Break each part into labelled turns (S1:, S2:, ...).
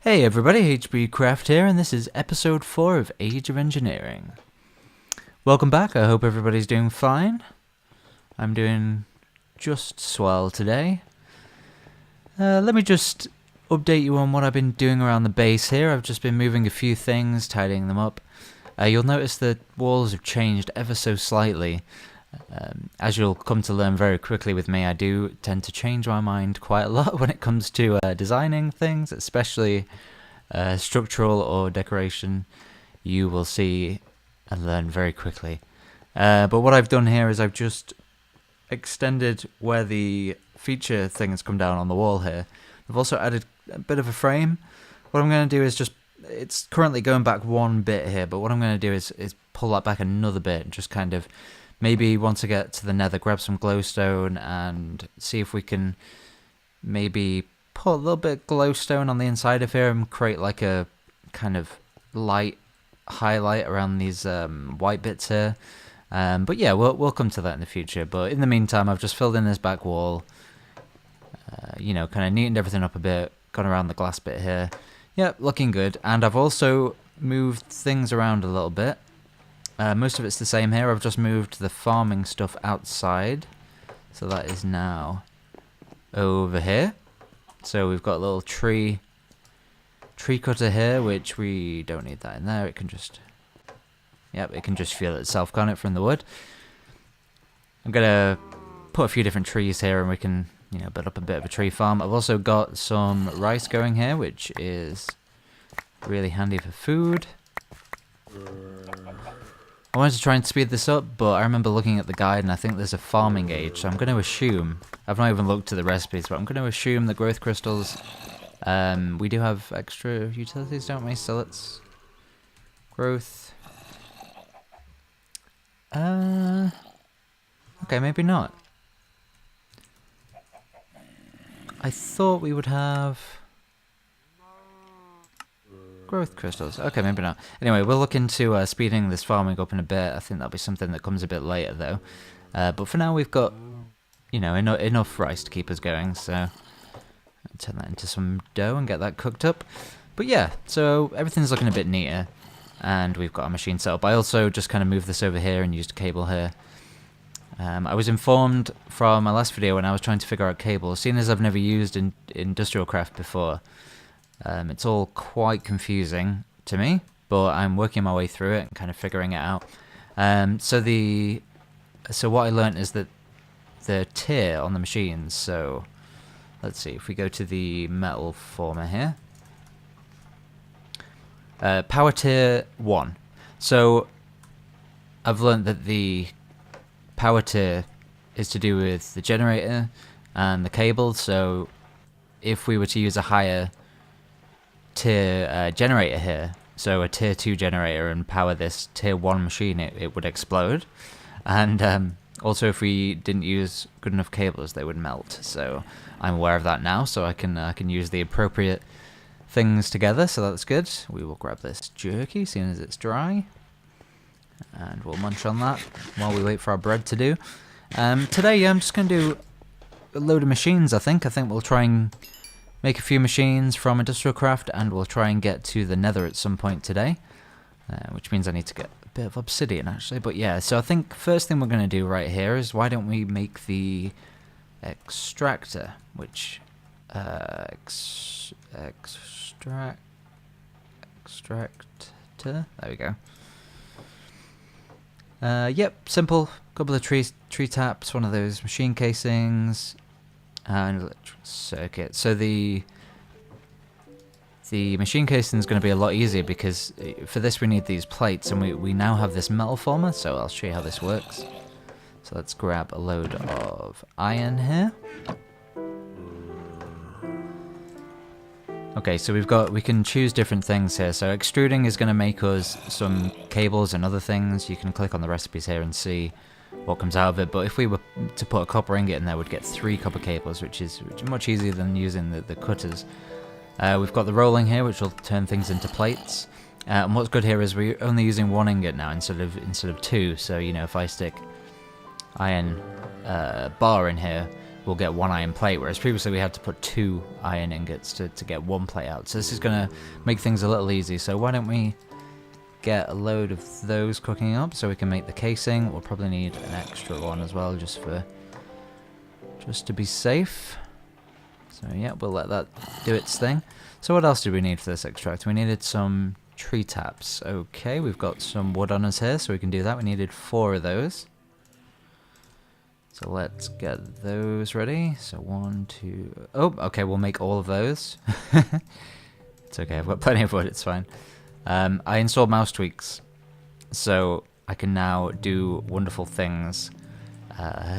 S1: Hey everybody, HBCraft here, and this is episode 4 of Age of Engineering. Welcome back, I hope everybody's doing fine. I'm doing just swell today. Let me just update you on what I've been doing around the base here. I've just been moving a few things, tidying them up. You'll notice the walls have changed ever so slightly. As you'll come to learn very quickly with me, I do tend to change my mind quite a lot when it comes to designing things, especially structural or decoration. You will see and learn very quickly. But what I've done here is I've just extended where the feature thing has come down on the wall here. I've also added a bit of a frame. What I'm going to do is it's currently going back one bit here, but what I'm going to do is pull that back another bit and just kind of maybe once I get to the Nether, grab some glowstone and see if we can maybe put a little bit of glowstone on the inside of here and create like a kind of light highlight around these white bits here. But yeah, we'll come to that in the future. But in the meantime, I've just filled in this back wall, kind of neatened everything up a bit, gone around the glass bit here. Yep, looking good. And I've also moved things around a little bit. Most of it's the same here. I've just moved the farming stuff outside, so that is now over here. So we've got a little tree cutter here, which we don't need that in there. It can just, it can just fuel itself, can't it, from the wood. I'm gonna put a few different trees here, and we can, build up a bit of a tree farm. I've also got some rice going here, which is really handy for food. I wanted to try and speed this up, but I remember looking at the guide and I think there's a farming age, so I'm going to assume, I've not even looked at the recipes, but I'm going to assume the growth crystals, we do have extra utilities, don't we? So let's, growth, okay, maybe not. I thought we would have growth crystals. Okay, maybe not. Anyway, we'll look into speeding this farming up in a bit. I think that'll be something that comes a bit later, though. But for now, we've got, enough rice to keep us going. So I'll turn that into some dough and get that cooked up. But yeah, so everything's looking a bit neater, and we've got our machine set up. I also just kind of moved this over here and used a cable here. I was informed from my last video when I was trying to figure out cables, seeing as I've never used industrial craft before. It's all quite confusing to me, but I'm working my way through it and kind of figuring it out. So what I learned is that the tier on the machines, so let's see, if we go to the metal former here, power tier 1. So I've learned that the power tier is to do with the generator and the cable, so if we were to use a higher tier generator here, so a tier 2 generator, and power this tier 1 machine, it would explode. And also if we didn't use good enough cables, they would melt. So I'm aware of that now, so I can use the appropriate things together, so that's good. We will grab this jerky, seeing as it's dry, and we'll munch on that while we wait for our bread to do. Today I'm just going to do a load of machines, I think. We'll try and make a few machines from industrial craft, and we'll try and get to the Nether at some point today, which means I need to get a bit of obsidian actually. But yeah, so I think first thing we're going to do right here is, why don't we make the extractor, which extractor, there we go. Yep, simple, couple of tree taps, one of those machine casings, and electric circuit. So the machine casing is going to be a lot easier, because for this we need these plates, and we now have this metal former, so I'll show you how this works. So let's grab a load of iron here. Okay, so we can choose different things here. So extruding is going to make us some cables and other things. You can click on the recipes here and see what comes out of it. But if we were to put a copper ingot in there, we'd get 3 copper cables, which is much easier than using the cutters. We've got the rolling here, which will turn things into plates. And what's good here is we're only using 1 ingot now instead of 2. So if I stick iron bar in here, we'll get 1 iron plate, whereas previously we had to put 2 iron ingots to get 1 plate out. So this is going to make things a little easy. So why don't we get a load of those cooking up so we can make the casing. We'll probably need an extra one as well, just to be safe. So yeah, we'll let that do its thing. So what else did we need for this extractor? We needed some tree taps. Okay, we've got some wood on us here, so we can do that. We needed 4 of those. So let's get those ready. So 1, 2... Oh, okay, we'll make all of those. It's okay, I've got plenty of wood, it's fine. I installed mouse tweaks, so I can now do wonderful things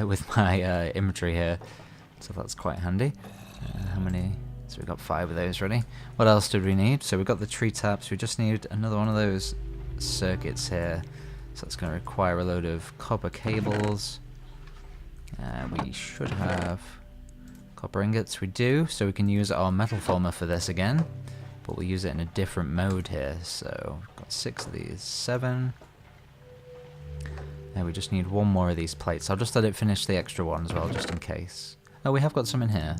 S1: with my inventory here. So that's quite handy. How many? So we've got 5 of those ready. What else did we need? So we've got the tree taps. We just need another one of those circuits here. So that's going to require a load of copper cables. We should have copper ingots. We do, so we can use our metal former for this again, but we'll use it in a different mode here. So we've got 6 of these, 7. And we just need 1 more of these plates. I'll just let it finish the extra one as well, just in case. Oh, we have got some in here.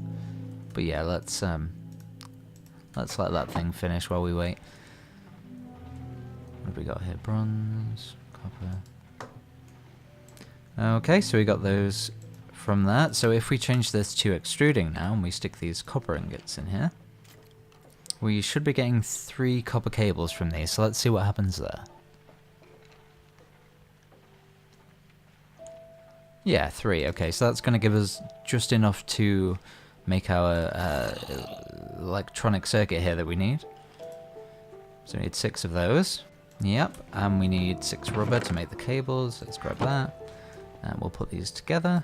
S1: But yeah, let's let that thing finish while we wait. What have we got here? Bronze, copper. Okay, so we got those from that. So if we change this to extruding now, and we stick these copper ingots in here, we should be getting 3 copper cables from these. So let's see what happens there. Yeah, 3. Okay, so that's going to give us just enough to make our electronic circuit here that we need. So we need 6 of those. Yep, and we need 6 rubber to make the cables. Let's grab that. And we'll put these together.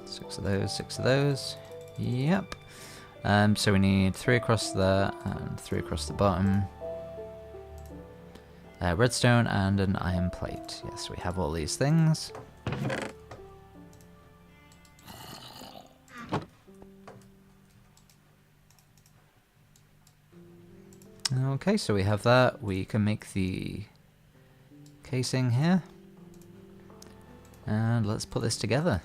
S1: 6 of those, 6 of those. Yep. So we need 3 across there and 3 across the bottom. Redstone and an iron plate. Yes, we have all these things. Okay, so we have that. We can make the casing here. And let's put this together.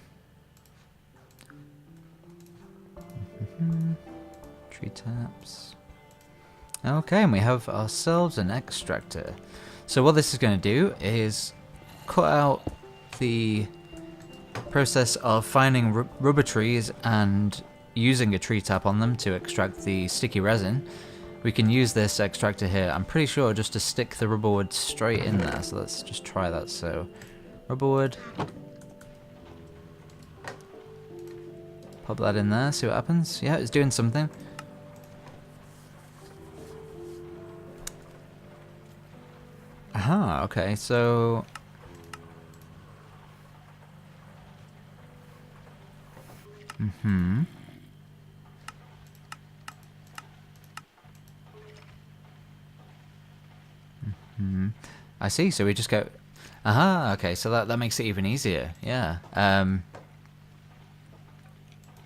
S1: Tree taps. Okay, and we have ourselves an extractor. So what this is going to do is cut out the process of finding rubber trees and using a tree tap on them to extract the sticky resin. We can use this extractor here, I'm pretty sure, just to stick the rubber wood straight in there. So let's just try that. So rubber wood. Pop that in there, see what happens. Yeah, it's doing something. Aha, okay, so... I see, so we just go... Aha, okay, so that makes it even easier, yeah.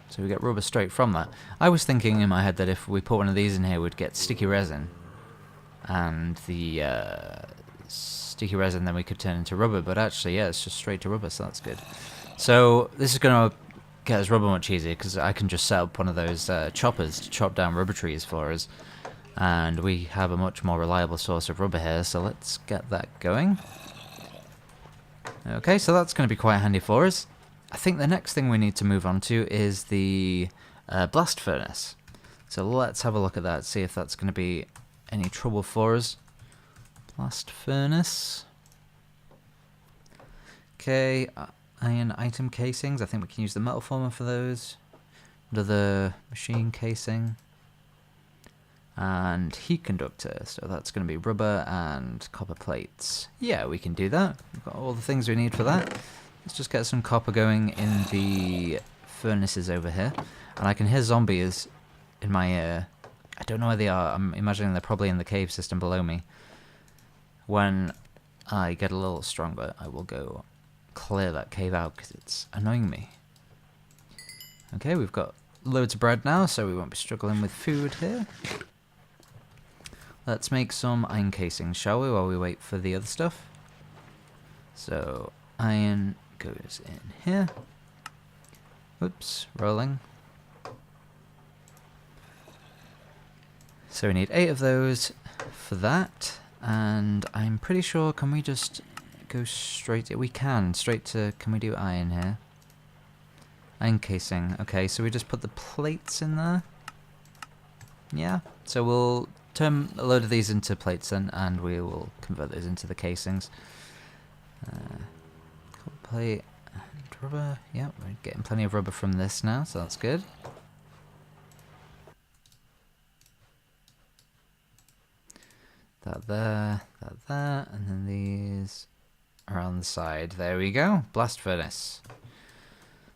S1: So we get rubber straight from that. I was thinking in my head that if we put one of these in here, we'd get sticky resin. And the sticky resin then we could turn into rubber, but actually, yeah, it's just straight to rubber, so that's good. So this is going to get us rubber much easier, because I can just set up one of those choppers to chop down rubber trees for us. And we have a much more reliable source of rubber here, so let's get that going. Okay, so that's going to be quite handy for us. I think the next thing we need to move on to is the blast furnace. So let's have a look at that, see if that's going to be any trouble for us. Blast furnace. Okay, iron item casings. I think we can use the metal former for those. Under the machine casing. And heat conductor, so that's going to be rubber and copper plates. Yeah, we can do that. We've got all the things we need for that. Let's just get some copper going in the furnaces over here. And I can hear zombies in my ear. I don't know where they are. I'm imagining they're probably in the cave system below me. When I get a little stronger, I will go clear that cave out because it's annoying me. Okay, we've got loads of bread now, so we won't be struggling with food here. Let's make some iron casings, shall we, while we wait for the other stuff? So, iron goes in here. Oops, rolling. So we need 8 of those for that, and I'm pretty sure, can we just go straight, we can, straight to, can we do iron here? Iron casing, okay, so we just put the plates in there. Yeah, so we'll turn a load of these into plates then, and we will convert those into the casings. Plate and rubber, yeah, we're getting plenty of rubber from this now, so that's good. That there, and then these are on the side. There we go, blast furnace.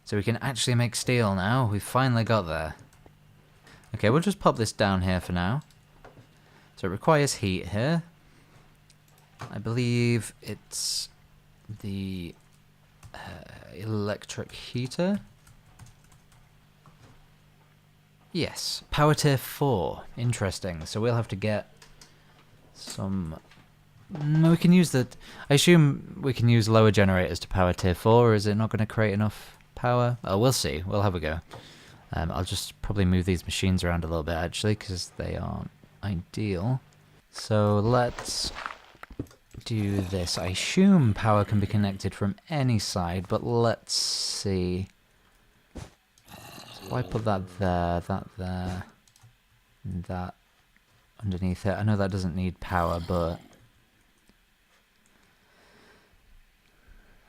S1: So we can actually make steel now, we've finally got there. Okay, we'll just pop this down here for now. So it requires heat here. I believe it's the electric heater. Yes, power tier 4. Interesting. So we'll have to get some... No, we can use the... I assume we can use lower generators to power tier 4, or is it not going to create enough power? Oh, we'll see. We'll have a go. I'll just probably move these machines around a little bit, actually, because they aren't ideal. So let's do this. I assume power can be connected from any side, but let's see. So why put that there, and that underneath it? I know that doesn't need power, but...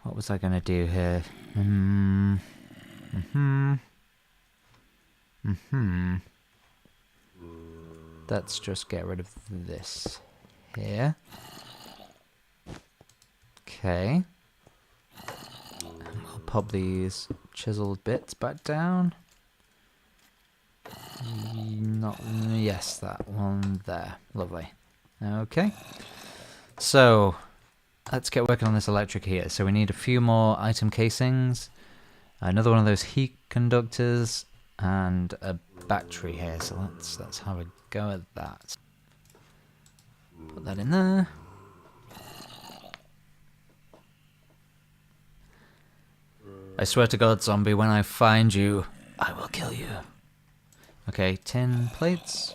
S1: What was I going to do here? Let's just get rid of this here. Okay. And we'll pop these chiseled bits back down. Yes, that one there. Lovely. Okay. So, let's get working on this electric heater. So we need a few more item casings, another one of those heat conductors, and a battery here. So let's have a go at that. Put that in there. I swear to God, zombie, when I find you, I will kill you. Okay, 10 plates.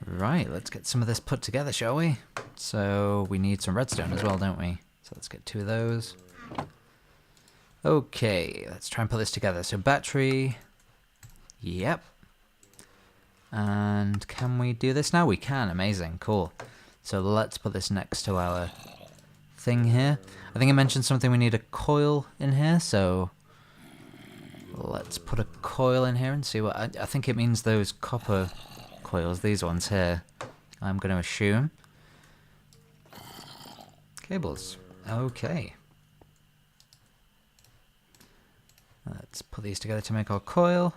S1: Right, let's get some of this put together, shall we? So we need some redstone as well, don't we? So let's get 2 of those. Okay, let's try and put this together. So battery, yep. And can we do this now? We can, amazing, cool. So let's put this next to our thing here. I think I mentioned something, we need a coil in here, so let's put a coil in here and see what, I think it means those copper coils, these ones here, I'm going to assume. Cables, okay. Let's put these together to make our coil.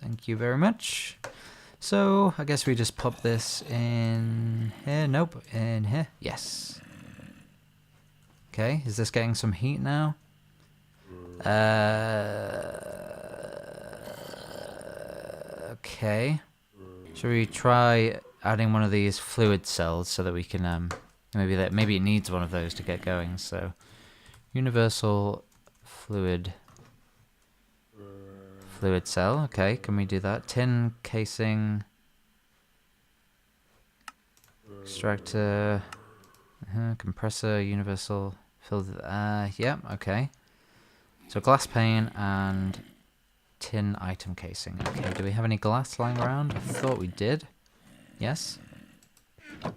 S1: Thank you very much. So, I guess we just pop this in here. Nope, in here. Yes. Okay, is this getting some heat now? Okay. Should we try adding one of these fluid cells so that we can, maybe it needs one of those to get going, so... Universal fluid cell, okay, can we do that? Tin casing, extractor, compressor, universal, yeah, okay. So glass pane and tin item casing. Okay, do we have any glass lying around? I thought we did. Yes. Let's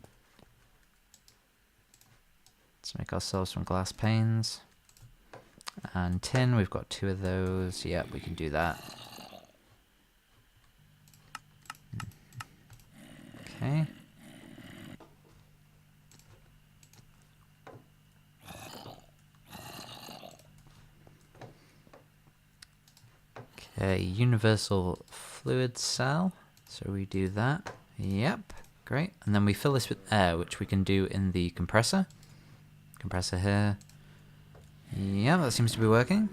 S1: make ourselves some glass panes. And tin, we've got 2 of those. Yep, we can do that. Okay. Okay, universal fluid cell. So we do that. Yep, great. And then we fill this with air, which we can do in the compressor. Compressor here. Yeah, that seems to be working.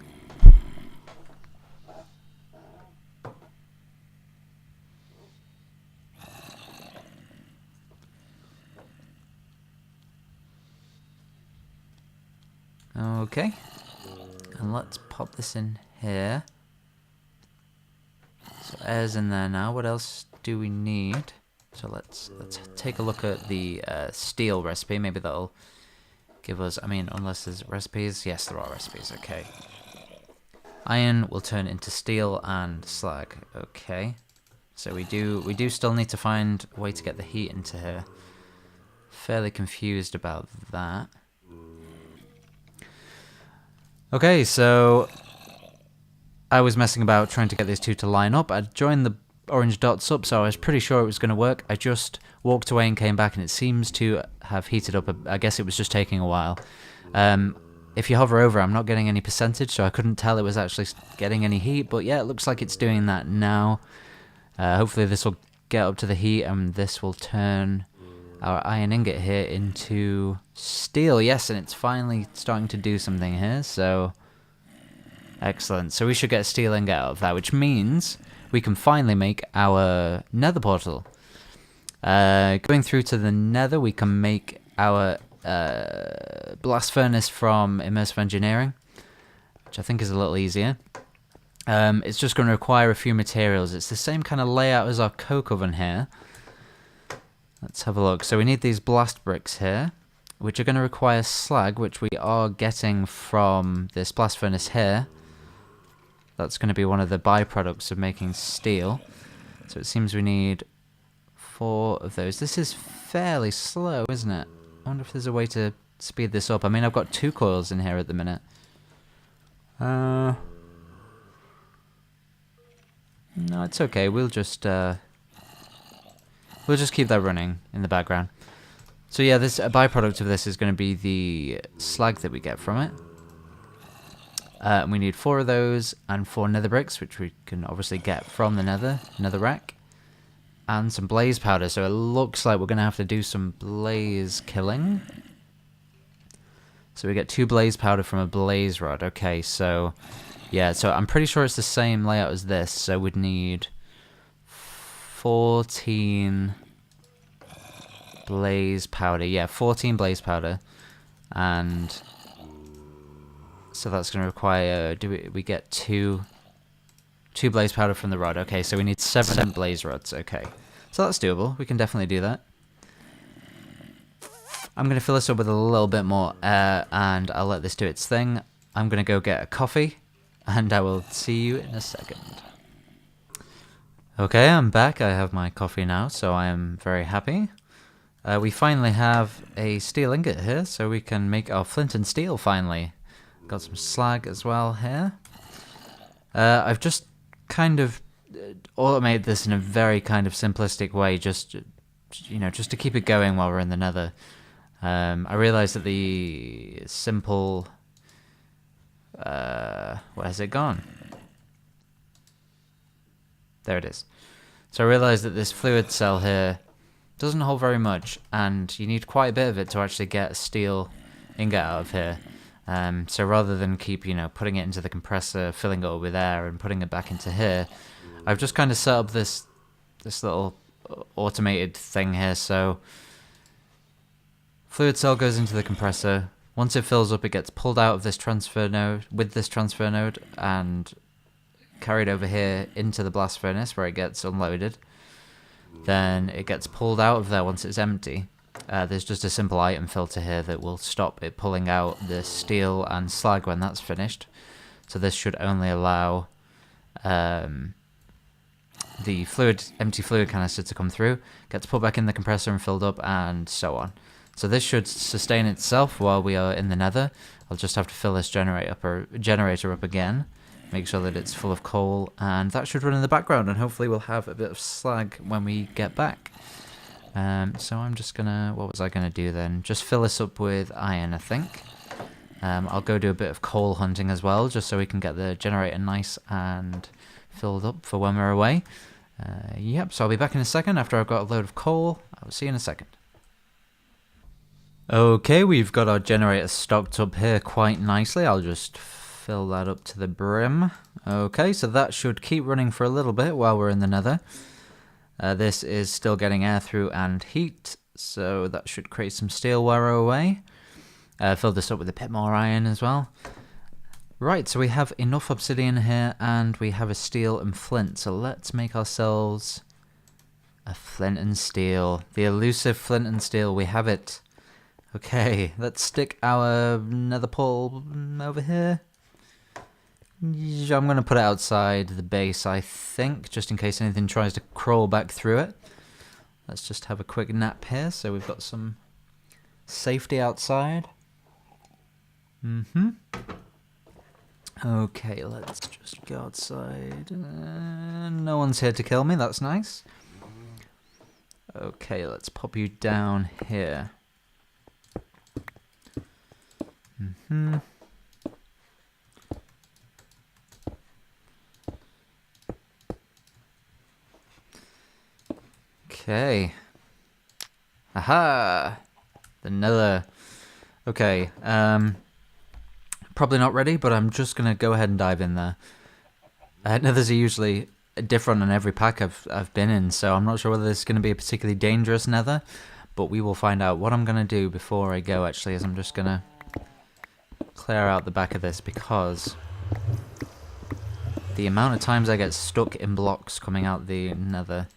S1: Okay. And let's pop this in here. So air's in there now. What else do we need? So let's take a look at the steel recipe. Maybe that'll give us, I mean, unless there's recipes. Yes, there are recipes. Okay. Iron will turn into steel and slag. Okay. So we do still need to find a way to get the heat into here. Fairly confused about that. Okay, so I was messing about trying to get these two to line up. I'd joined the orange dots up, so I was pretty sure it was going to work. I just walked away and came back, and it seems to have heated up. I guess it was just taking a while. If you hover over, I'm not getting any percentage, so I couldn't tell it was actually getting any heat. But yeah, it looks like it's doing that now. Hopefully this will get up to the heat, and this will turn our iron ingot here into steel. Yes, and it's finally starting to do something here, so excellent. So we should get a steel ingot out of that, which means we can finally make our nether portal. Going through to the nether, we can make our blast furnace from immersive engineering, which I think is a little easier. It's just going to require a few materials. It's the same kind of layout as our coke oven here. Let's have a look. So we need these blast bricks here, which are going to require slag, which we are getting from this blast furnace here. That's going to be one of the byproducts of making steel. So it seems we need 4 of those. This is fairly slow, isn't it? I wonder if there's a way to speed this up. I mean, I've got 2 coils in here at the minute. No, it's okay. We'll just keep that running in the background. So yeah, this a byproduct of this is going to be the slag that we get from it. We need 4 of those and 4 nether bricks, which we can obviously get from the nether rack, and some blaze powder. So it looks like we're going to have to do some blaze killing. So we get 2 blaze powder from a blaze rod. Okay, so yeah, so I'm pretty sure it's the same layout as this. So we'd need 14 blaze powder. Yeah, 14 blaze powder, and so that's going to require. We get two blaze powder from the rod. Okay, so we need 7 blaze rods. Okay, so that's doable. We can definitely do that. I'm going to fill this up with a little bit more air, and I'll let this do its thing. I'm going to go get a coffee, and I will see you in a second. Okay, I'm back. I have my coffee now, so I am very happy. We finally have a steel ingot here, so we can make our flint and steel finally. Got some slag as well here. I've just kind of automated this in a very kind of simplistic way, just to keep it going while we're in the nether. I realized that the simple... where's it gone? There it is. So I realized that this fluid cell here doesn't hold very much, and you need quite a bit of it to actually get a steel ingot out of here. So rather than keep, putting it into the compressor, filling it up with air, and putting it back into here, I've just kind of set up this little automated thing here. So fluid cell goes into the compressor. Once it fills up, it gets pulled out of this transfer node and carried over here into the blast furnace where it gets unloaded. Then it gets pulled out of there once it's empty. There's just a simple item filter here that will stop it pulling out the steel and slag when that's finished. So this should only allow the empty fluid canister to come through, gets put back in the compressor and filled up, and so on. So this should sustain itself while we are in the nether. I'll just have to fill this generator up again, make sure that it's full of coal, and that should run in the background, and hopefully we'll have a bit of slag when we get back. So I'm just gonna, what was I gonna do then? Just fill this up with iron, I think. I'll go do a bit of coal hunting as well, just so we can get the generator nice and filled up for when we're away. Yep, so I'll be back in a second after I've got a load of coal. I'll see you in a second. Okay, we've got our generator stocked up here quite nicely. I'll just fill that up to the brim. Okay, so that should keep running for a little bit while we're in the nether. This is still getting air through and heat, so that should create some steel while we're away. Fill this up with a bit more iron as well. Right, so we have enough obsidian here, and we have a steel and flint, so let's make ourselves a flint and steel. The elusive flint and steel, we have it. Okay, let's stick our nether portal over here. I'm going to put it outside the base, I think, just in case anything tries to crawl back through it. Let's just have a quick nap here, so we've got some safety outside. Okay, let's just go outside. No one's here to kill me, that's nice. Okay, let's pop you down here. Okay. Aha! The Nether. Okay, probably not ready, but I'm just gonna go ahead and dive in there. Nethers are usually different on every pack I've been in, so I'm not sure whether this is gonna be a particularly dangerous Nether, but we will find out. What I'm gonna do before I go, actually, is I'm just gonna clear out the back of this, because the amount of times I get stuck in blocks coming out the Nether,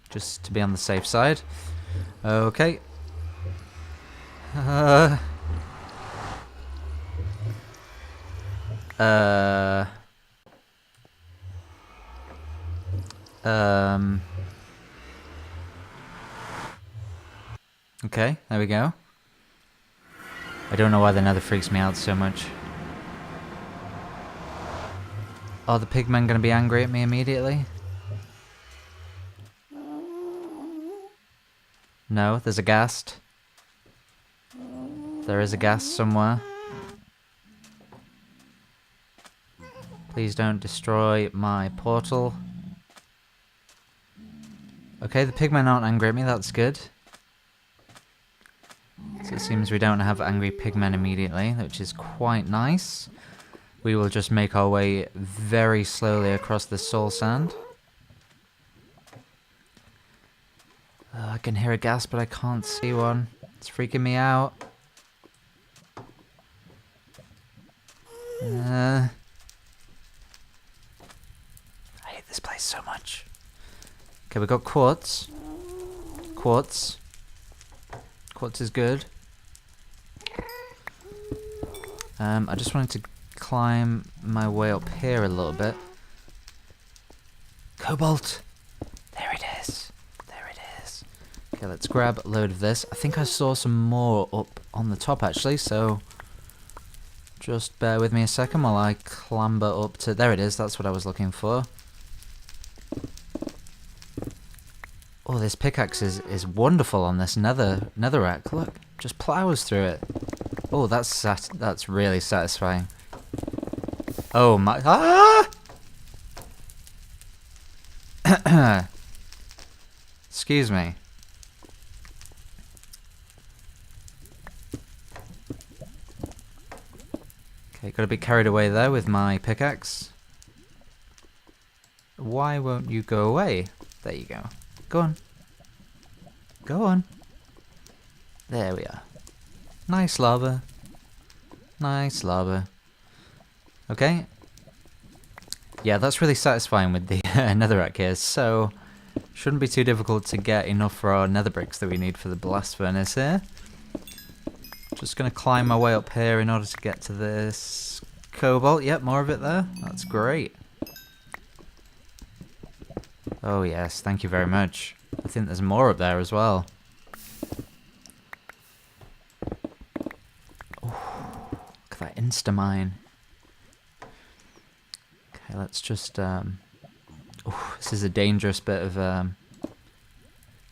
S1: just to be on the safe side. Okay. Okay, there we go. I don't know why the Nether freaks me out so much. Are the pigmen gonna be angry at me immediately? No, there's a ghast. There is a ghast somewhere. Please don't destroy my portal. Okay, the pigmen aren't angry at me, that's good. So it seems we don't have angry pigmen immediately, which is quite nice. We will just make our way very slowly across the soul sand. I can hear a ghast, but I can't see one. It's freaking me out. I hate this place so much. Okay, we got quartz. Quartz. Quartz is good. I just wanted to climb my way up here a little bit. Cobalt! There it is. There it is. Okay, let's grab a load of this. I think I saw some more up on the top actually, so just bear with me a second while I clamber up to... There it is, that's what I was looking for. Oh, this pickaxe is wonderful on this netherrack. Look, just plows through it. Oh, that's really satisfying. Oh my... Ah! Excuse me. Okay, got a bit carried away there with my pickaxe. Why won't you go away? There you go. Go on. Go on. There we are. Nice lava. Nice lava. Okay. Yeah, that's really satisfying with the netherrack here, so shouldn't be too difficult to get enough for our nether bricks that we need for the blast furnace here. Just gonna climb my way up here in order to get to this cobalt. Yep, more of it there. That's great. Oh yes, thank you very much. I think there's more up there as well. Oh, look at that insta-mine. Okay, let's just... this is a dangerous bit of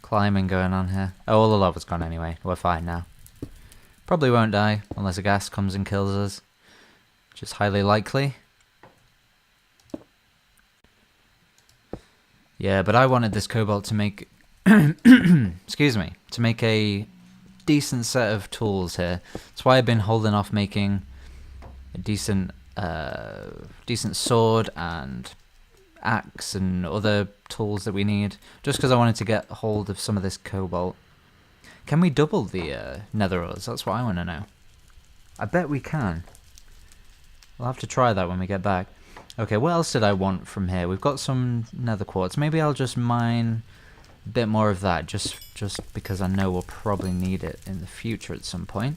S1: climbing going on here. Oh, all the lava's gone anyway. We're fine now. Probably won't die unless a ghast comes and kills us, which is highly likely. Yeah, but I wanted this cobalt to make... excuse me. To make a decent set of tools here. That's why I've been holding off making a decent sword and axe and other tools that we need. Just because I wanted to get hold of some of this cobalt. Can we double the nether ores? That's what I want to know. I bet we can. We'll have to try that when we get back. Okay, what else did I want from here? We've got some nether quartz. Maybe I'll just mine a bit more of that, just because I know we'll probably need it in the future at some point.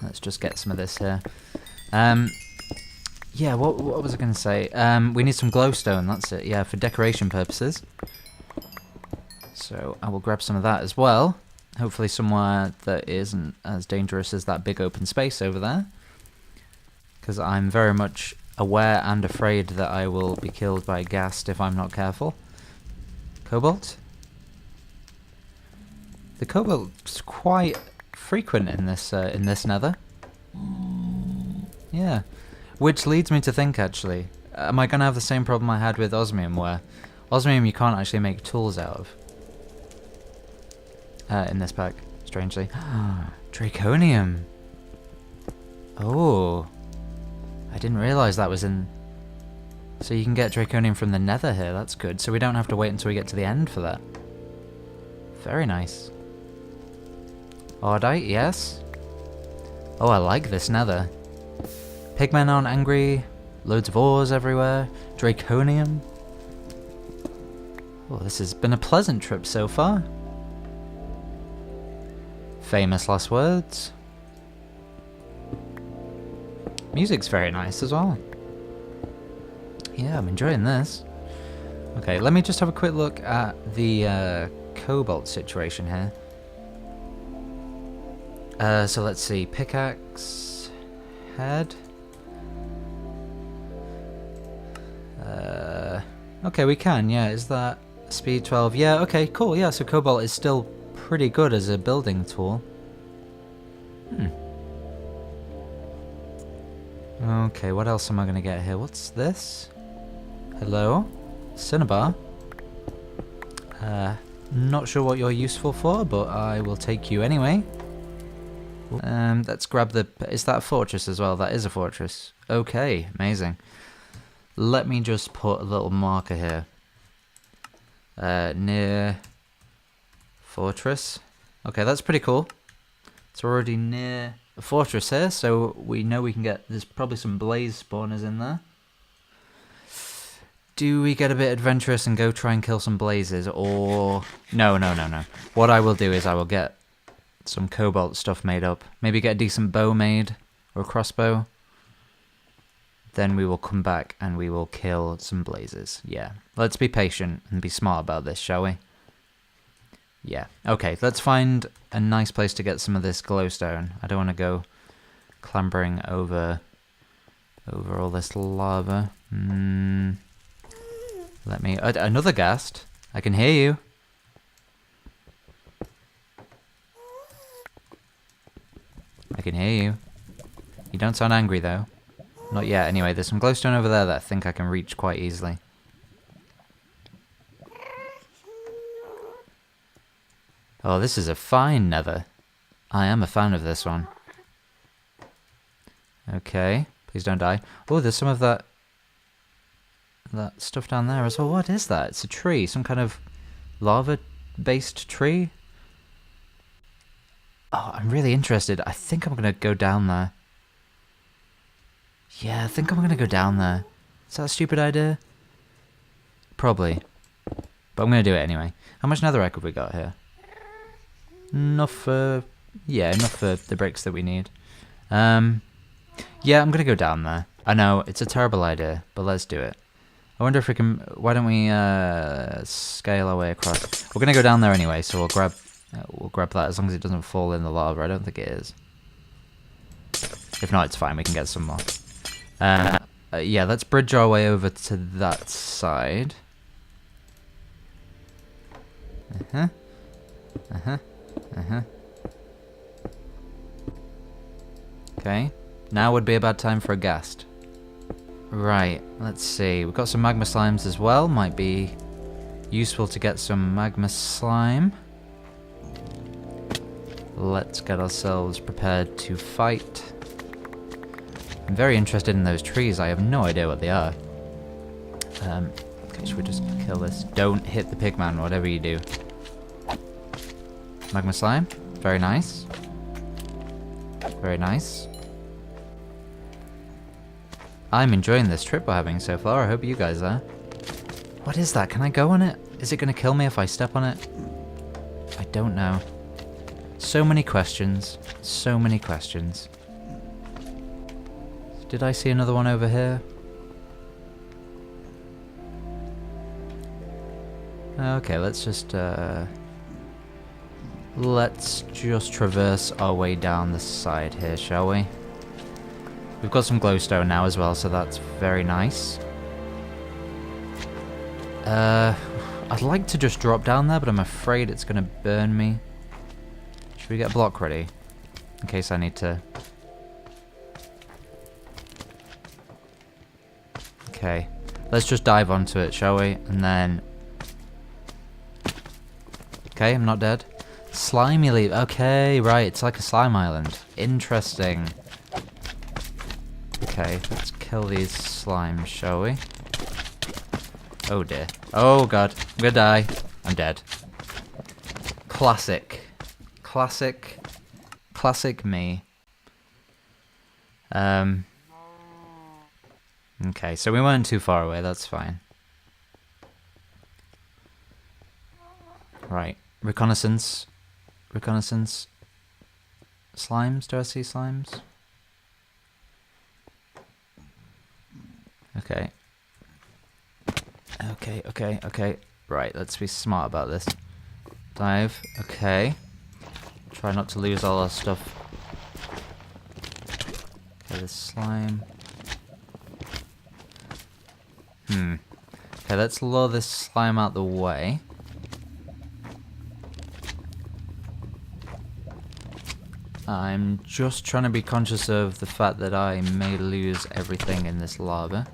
S1: Let's just get some of this here. Yeah, what was I going to say? We need some glowstone, that's it. Yeah, for decoration purposes. So I will grab some of that as well. Hopefully somewhere that isn't as dangerous as that big open space over there. Because I'm very much aware and afraid that I will be killed by a ghast if I'm not careful. Cobalt? The cobalt's quite frequent in this nether. Yeah. Which leads me to think, actually, am I going to have the same problem I had with osmium, where osmium you can't actually make tools out of? In this pack, strangely. Draconium! Oh. I didn't realise that was in... So you can get draconium from the nether here, that's good. So we don't have to wait until we get to the end for that. Very nice. Ardite, yes. Oh, I like this nether. Pigmen aren't angry. Loads of ores everywhere. Draconium. Oh, this has been a pleasant trip so far. Famous last words. Music's very nice as well. Yeah, I'm enjoying this. Okay, let me just have a quick look at the cobalt situation here. So let's see. Pickaxe. Head. Okay, we can, yeah. Is that speed 12? Yeah, okay, cool. Yeah, so cobalt is still pretty good as a building tool. Okay, what else am I going to get here? What's this? Hello? Cinnabar? Not sure what you're useful for, but I will take you anyway. Let's grab the... Is that a fortress as well? That is a fortress. Okay, amazing. Let me just put a little marker here. Near... Fortress. Okay, that's pretty cool. It's already near a fortress here, so we know we can get... There's probably some blaze spawners in there. Do we get a bit adventurous and go try and kill some blazes, or... No. What I will do is I will get some cobalt stuff made up. Maybe get a decent bow made, or a crossbow. Then we will come back and we will kill some blazes. Yeah, let's be patient and be smart about this, shall we? Yeah, okay, let's find a nice place to get some of this glowstone. I don't want to go clambering over all this lava. Let me... another ghast. I can hear you. I can hear you. You don't sound angry, though. Not yet. Anyway, there's some glowstone over there that I think I can reach quite easily. Oh, this is a fine nether. I am a fan of this one. Okay. Please don't die. Oh, there's some of that stuff down there as well. What is that? It's a tree. Some kind of lava-based tree. Oh, I'm really interested. I think I'm going to go down there. Yeah, I think I'm going to go down there. Is that a stupid idea? Probably. But I'm going to do it anyway. How much netherrack have we got here? Enough for... Yeah, enough for the bricks that we need. Yeah, I'm going to go down there. I know, it's a terrible idea, but let's do it. I wonder if we can... Why don't we scale our way across? We're going to go down there anyway, so we'll grab that as long as it doesn't fall in the lava. I don't think it is. If not, it's fine. We can get some more. Yeah, let's bridge our way over to that side. Okay. Now would be a bad time for a ghast. Right, let's see. We've got some magma slimes as well. Might be useful to get some magma slime. Let's get ourselves prepared to fight. I'm very interested in those trees. I have no idea what they are. Okay, should we just kill this? Don't hit the pigman, whatever you do. Magma slime. Very nice. Very nice. I'm enjoying this trip we're having so far. I hope you guys are. What is that? Can I go on it? Is it going to kill me if I step on it? I don't know. So many questions. So many questions. Did I see another one over here? Okay, let's just traverse our way down the side here, shall we? We've got some glowstone now as well, so that's very nice. I'd like to just drop down there, but I'm afraid it's going to burn me. Should we get a block ready? In case I need to... Okay. Let's just dive onto it, shall we? And then... Okay, I'm not dead. Slimy leaf. Okay, right. It's like a slime island. Interesting. Okay, let's kill these slimes, shall we? Oh dear. Oh god. I'm gonna die. I'm dead. Classic. Classic. Classic me. Okay, so we weren't too far away. That's fine. Right. Reconnaissance. Reconnaissance. Slimes? Do I see slimes? Okay. Okay. Right, let's be smart about this. Dive. Okay. Try not to lose all our stuff. Okay, this slime. Okay, let's lure this slime out the way. I'm just trying to be conscious of the fact that I may lose everything in this lava.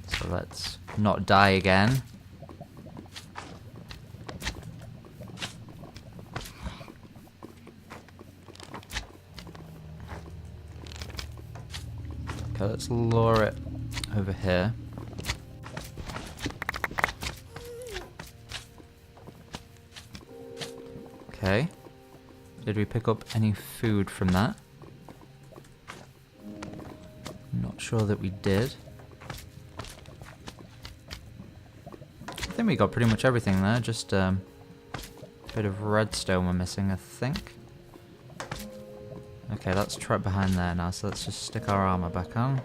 S1: So let's not die again. Okay, let's lure it over here. Okay. Did we pick up any food from that? Not sure that we did. I think we got pretty much everything there, just a bit of redstone we're missing, I think. Okay, that's trapped behind there now, so let's just stick our armor back on.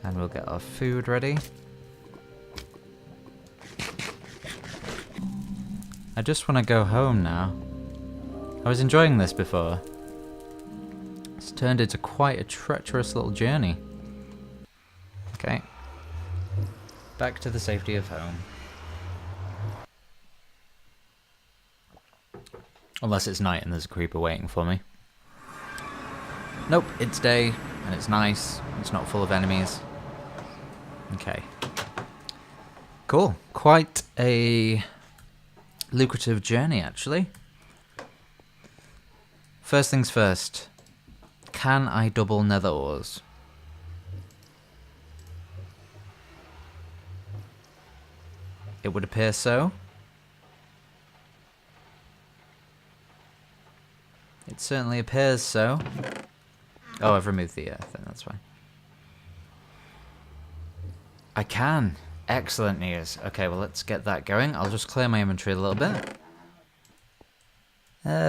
S1: And we'll get our food ready. I just want to go home now. I was enjoying this before. It's turned into quite a treacherous little journey. Okay. Back to the safety of home. Unless it's night and there's a creeper waiting for me. Nope, it's day, and it's nice. It's not full of enemies. Okay. Cool. Quite a lucrative journey, actually. First things first. Can I double nether ores? It would appear so. It certainly appears so. Oh, I've removed the earth, then that's fine. I can. Excellent news. Okay, well, let's get that going. I'll just clear my inventory a little bit.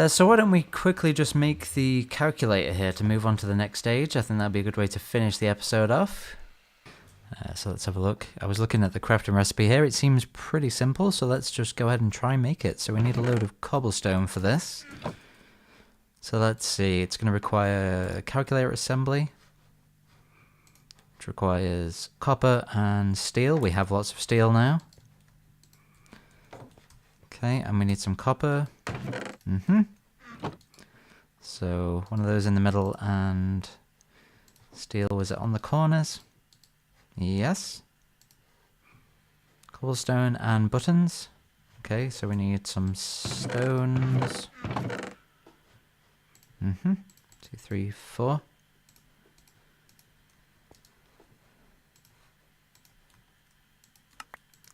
S1: So why don't we quickly just make the calculator here to move on to the next stage. I think that'd be a good way to finish the episode off. So let's have a look. I was looking at the crafting recipe here. It seems pretty simple, so let's just go ahead and try and make it. So we need a load of cobblestone for this. So let's see. It's going to require a calculator assembly, which requires copper and steel. We have lots of steel now. Okay, and we need some copper. So one of those in the middle, and steel, was it on the corners? Yes. Cobblestone and buttons. Okay, so we need some stones. 2, 3, 4.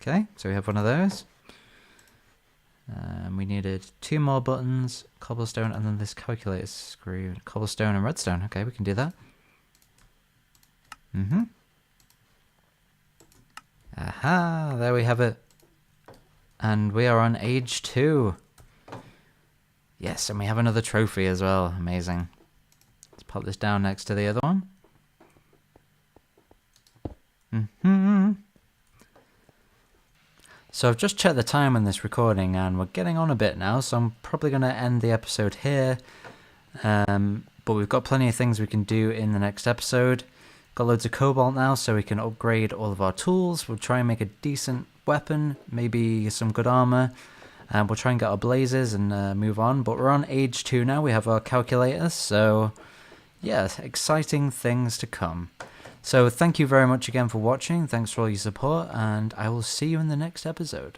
S1: Okay, so we have one of those. We needed 2 more buttons, cobblestone, and then this calculator screw. Cobblestone and redstone. Okay, we can do that. Aha, there we have it. And we are on Age 2. Yes, and we have another trophy as well. Amazing. Let's pop this down next to the other one. So I've just checked the time on this recording and we're getting on a bit now, so I'm probably going to end the episode here. But we've got plenty of things we can do in the next episode. Got loads of cobalt now, so we can upgrade all of our tools. We'll try and make a decent weapon, maybe some good armor. And we'll try and get our blazes and move on. But we're on Age 2 now, we have our calculators, so yeah, exciting things to come. So thank you very much again for watching, thanks for all your support, and I will see you in the next episode.